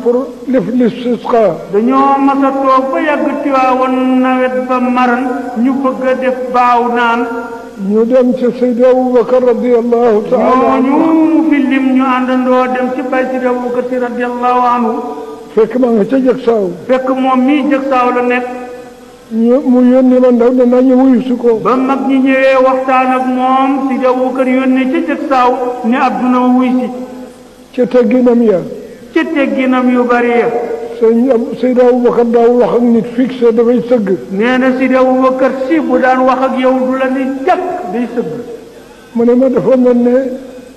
pour l'istisqa dañoo masa toog ba yàgg Tiwaawan nawet ba maran ñu bëgg a def baaw naan ñu dem ci Seydi Aboubacar radiyallahu taala ñu fi lim ñu àndandoo dem ci bay Seydi Aboubacar si radiyallahu anhu fekk maa nga ca jëg saaw fekk moom mii jëg saaw la nekk mu yónni ma ndaw ne nañu wuyu si ko ba mag ñi ñëwee waxtaan ak moom Seydi Aboubacar yónni ca jëg saaw ne Abduna wuy si ca tegginam ya ca tegginam yu bari ya Seydi Aboubacar daaw wax ak nit fixé dafay sëgg nee na Seydi Aboubacar si bu daan wax ak yow du la ni jàkk day sëgg mu ne ma dafa mel ne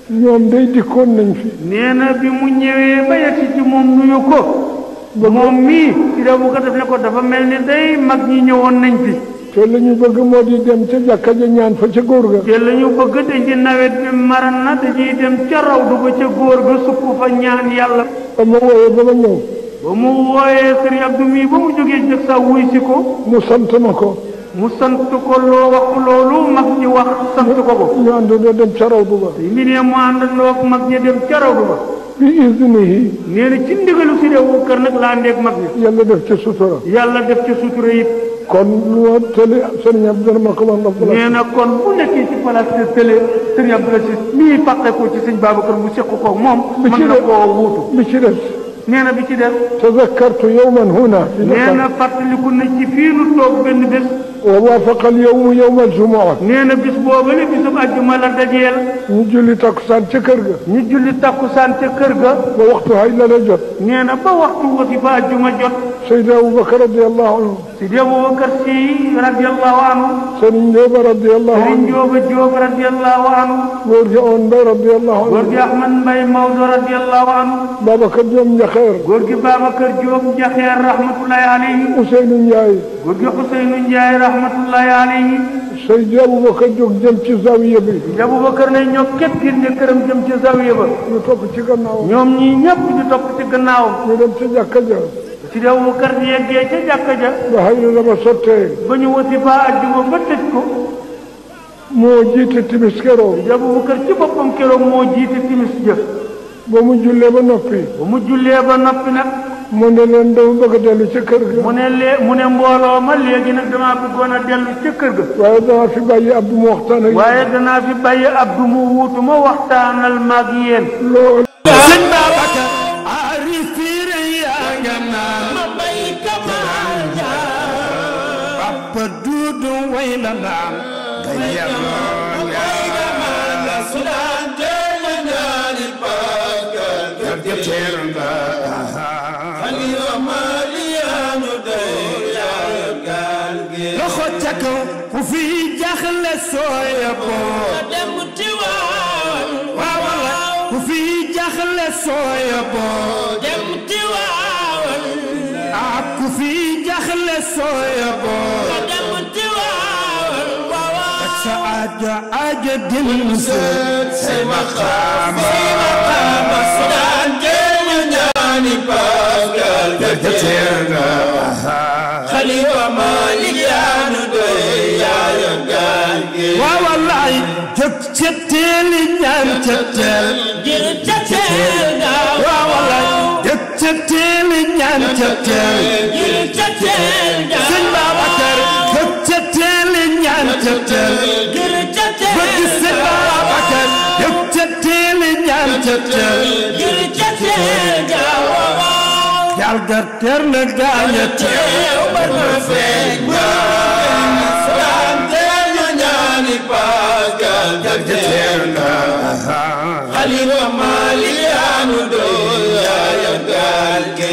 ñoom day dikkoon nañ fi nee na bi mu ñëwee ba yegsi ci moom nuyu ko moom mii Seydi Aboubacar daf ne ko dafa mel ni day mag ñi ñëwoon nañ fi te la ñu bëgg moo di dem ca jàkka ja ñaan fa ca góor ga te la ñu bëgg dañ ci nawet bi maran na dañuy dem ca rawdu ba ca góor ga sukk fa ñaan yàlla ba ma wooyee ba ma ñëw ba mu wooyee Sëriñ Abdou mii ba mu jógee jëg sa wuy si ko mu sant ma ko mu sant ko loo wax loolu mag ñi wax sant ko ko ñu àndandoo dem ca rawdu ba mi ne mu àndandoo ak mag ñi dem ca rawdu ba bi iznihi nee na ci ndigalu Seydi Aboubacar nag laa ndeeg mag ñi yàlla def ci sutura yàlla def ci sutura it kon lu ma télé Sëriñ Abdou dana ma ko wax ndax nee na kon bu nekkee ci place de télé Sëriñ Abdou Aziz mii fàqe ko ci sëñ Babacar mu seq ko moom mën na koo wuutu bi ci des nee na bi ci des tazakkartu yawman huna nee na fàttaliku na ci fii nu toog benn bés wa waafaqa al-yawmu yawma al-jumu'a nee na bis boobu la bisub àjjuma la dajeel ñu julli takkusaan ca kër ga ñu julli takkusaan ca kër ga ba waxtu hayla la jot nee na ba waxtu wasifa àjjuma jot Seydi Aboubacar radiyallahu anhu Seydi Aboubacar si radiyallahu anhu Sëriñ Njóoba radiyallahu anhu Sëriñ Njóoba Jóob radiyallahu anhu góor gi on Mbay radiyallahu anhu góor gi Ahmad Mbay Maodo radiyallahu anhu Babacar Diom Njaxeer góor gi Babacar Diop Njaxeer rahmatullahi alayhi Ousseynou Ndiaye góor gi Ousseynou Ndiaye rahmatullahi alayhi Seydi Aboubacar jóg jëm ci zawiya bi Seydi Aboubacar ne ñoo képp génne këram jëm ci zawiya ba ñu topp ci gannaaw ñoom ñii ñëpp ñu topp ci gannaawam ñu dem ci jàkka ja Seydi Aboubacar di yeggee ca jàkka ja ba hayla la ba sottee ba ñu wasifa àjjuma ba tëj ko moo jiite timis keroog Seydi Aboubacar ci boppam keroog moo jiite timis ja ba mu jullee ba noppi ba mu jullee ba noppi nag mu ne leen dama bëgg a dellu ca kër ga mu ne mbooloo ma léegi nag damaa bëggoon a dellu ca kër ga waaye danaa fi bàyyi Abdou mu waxtaan ak waaye danaa fi bàyyi Abdou mu wuutu ma waxtaanal maag yéen loolu sëñ Babacar arifir yaa nga naan ma bay kamal Papa Dudu way la naan nga yelloo nga sudan jëma ñaani paakal ga teer nga xalifa Mariyaanu day yaa gaal gi loxo ca kaw ku fi jaxle sooya boo dem Tiwaawan waaw ku fi jaxle sooya boo dem Tiwaawan ku fi jaxle sooya boo dem Tiwaawan ak sa aaja din say maqaama sudaan jéema ñaani paakal ga teer nga xalifa Mariyaanu day yaa gaal gi waaw wallaay jóg ca teel ñaan ca teel ngir ca teel waaw wallaay jóg ca teel ñaan ca teel ngir ca teel sëñ Babacar jóg ca teel ñaan ca teel ngir ca teel bëgg sëñ Babacar jóg ca teel ñaan ca teel ngir ca teel gaal ga teer na gaaña teew ba na feeñ Xalifa Mariyaanu doy yaa gaal gi